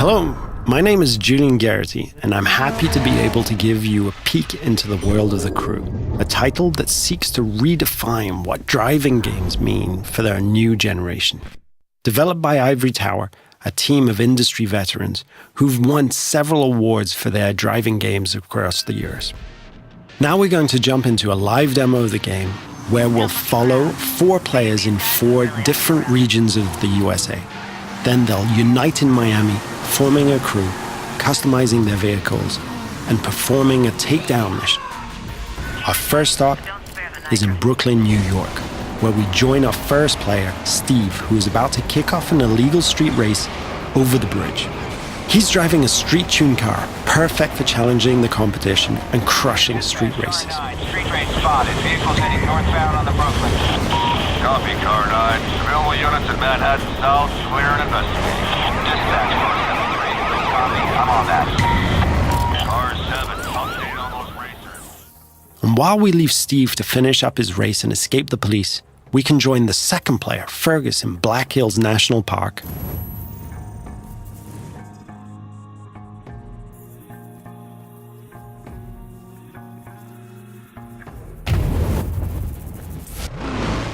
Hello, my name is Julian Garrity, and I'm happy to be able to give you a peek into the world of The Crew, a title that seeks to redefine what driving games mean for their new generation. Developed by Ivory Tower, a team of industry veterans who've won several awards for their driving games across the years. Now we're going to jump into a live demo of the game where we'll follow 4 players in 4 different regions of the USA. Then they'll unite in Miami, forming a crew, customizing their vehicles, and performing a takedown mission. Our first stop is in Brooklyn, New York, where we join our first player, Steve, who is about to kick off an illegal street race over the bridge. He's driving a street-tuned car, perfect for challenging the competition and crushing street races. Street race spotted. Vehicles heading northbound on the Brooklyn. Copy, Car 9. Available units in Manhattan South, clear and investigating. Dispatch 473. Copy, I'm on that. Car 7, update on those racers. And while we leave Steve to finish up his race and escape the police, we can join the second player, Fergus, in Black Hills National Park.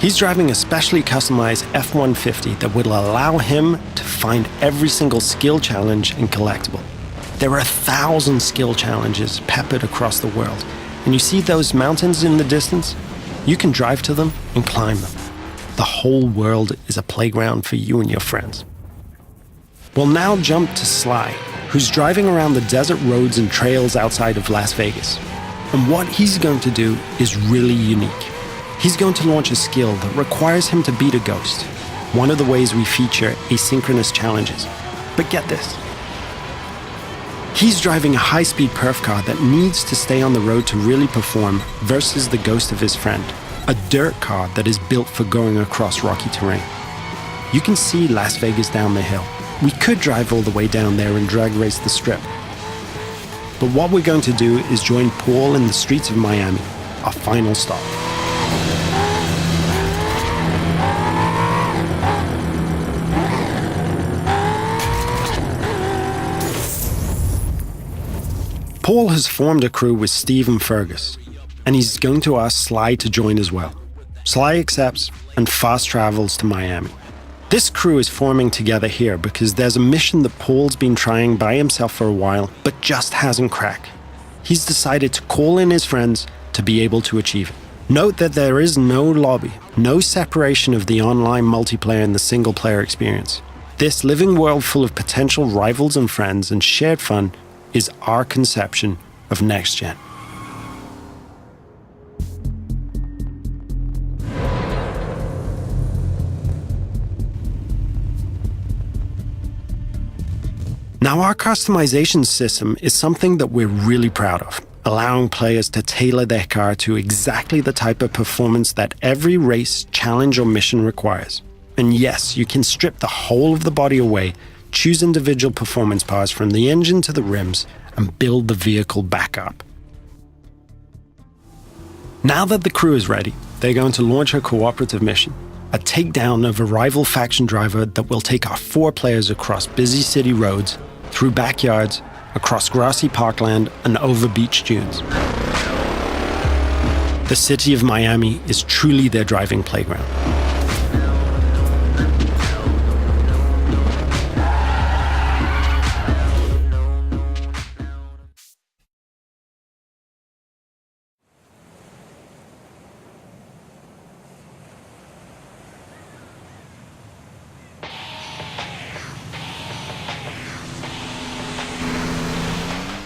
He's driving a specially customized F-150 that will allow him to find every single skill challenge and collectible. There are 1,000 skill challenges peppered across the world, and you see those mountains in the distance? You can drive to them and climb them. The whole world is a playground for you and your friends. We'll now jump to Sly, who's driving around the desert roads and trails outside of Las Vegas. And what he's going to do is really unique. He's going to launch a skill that requires him to beat a ghost, one of the ways we feature asynchronous challenges. But get this. He's driving a high-speed perf car that needs to stay on the road to really perform versus the ghost of his friend, a dirt car that is built for going across rocky terrain. You can see Las Vegas down the hill. We could drive all the way down there and drag race the strip. But what we're going to do is join Paul in the streets of Miami, our final stop. Paul has formed a crew with Steve and Fergus, and he's going to ask Sly to join as well. Sly accepts and fast travels to Miami. This crew is forming together here because there's a mission that Paul's been trying by himself for a while, but just hasn't cracked. He's decided to call in his friends to be able to achieve it. Note that there is no lobby, no separation of the online multiplayer and the single-player experience. This living world full of potential rivals and friends and shared fun is our conception of next gen. Now, our customization system is something that we're really proud of, allowing players to tailor their car to exactly the type of performance that every race, challenge, or mission requires. And yes, you can strip the whole of the body away, choose individual performance parts from the engine to the rims, and build the vehicle back up. Now that the crew is ready, they're going to launch a cooperative mission, a takedown of a rival faction driver that will take our 4 players across busy city roads, through backyards, across grassy parkland, and over beach dunes. The city of Miami is truly their driving playground.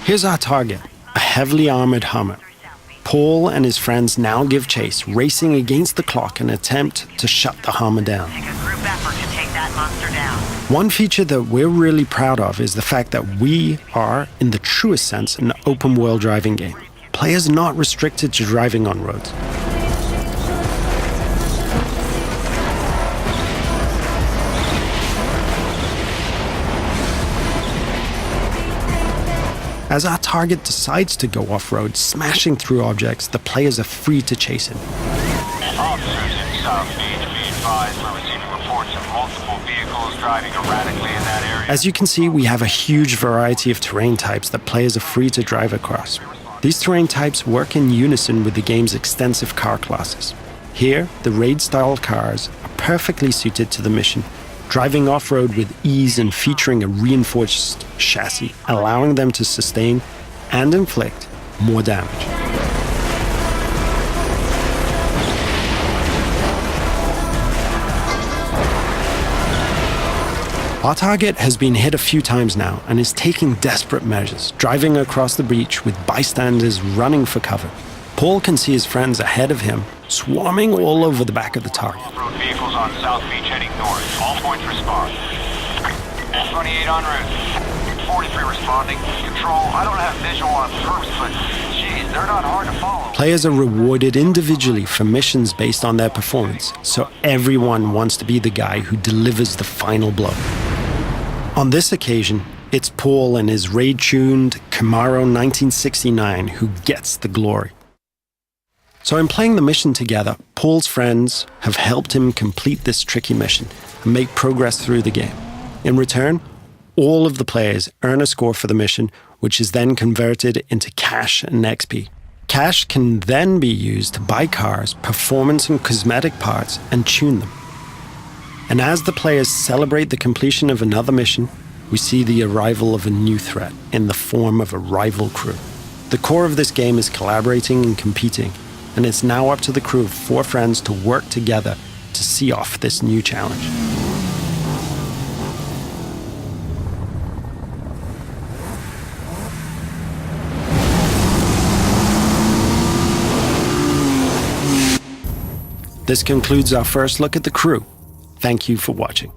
Here's our target, a heavily armored Hummer. Paul and his friends now give chase, racing against the clock in an attempt to shut the Hummer down. Take a group effort to take that monster down. One feature that we're really proud of is the fact that we are, in the truest sense, an open-world driving game. Players are not restricted to driving on roads. As our target decides to go off-road, smashing through objects, the players are free to chase him. Officers in South Beach, be advised we're receiving reports of multiple vehicles driving erratically in that area. As you can see, we have a huge variety of terrain types that players are free to drive across. These terrain types work in unison with the game's extensive car classes. Here, the raid-style cars are perfectly suited to the mission, driving off-road with ease and featuring a reinforced chassis, allowing them to sustain and inflict more damage. Our target has been hit a few times now and is taking desperate measures, driving across the breach with bystanders running for cover. Paul can see his friends ahead of him, swarming all over the back of the target. Off-road vehicles on South Beach heading north. All points respond. 28 en route. 43 responding. Control, I don't have visual on groups, but geez, they're not hard to follow. Players are rewarded individually for missions based on their performance, so everyone wants to be the guy who delivers the final blow. On this occasion, it's Paul and his raid-tuned Camaro 1969 who gets the glory. So in playing the mission together, Paul's friends have helped him complete this tricky mission and make progress through the game. In return, all of the players earn a score for the mission, which is then converted into cash and XP. Cash can then be used to buy cars, performance and cosmetic parts, and tune them. And as the players celebrate the completion of another mission, we see the arrival of a new threat in the form of a rival crew. The core of this game is collaborating and competing, and it's now up to the crew of 4 friends to work together to see off this new challenge. This concludes our first look at the crew. Thank you for watching.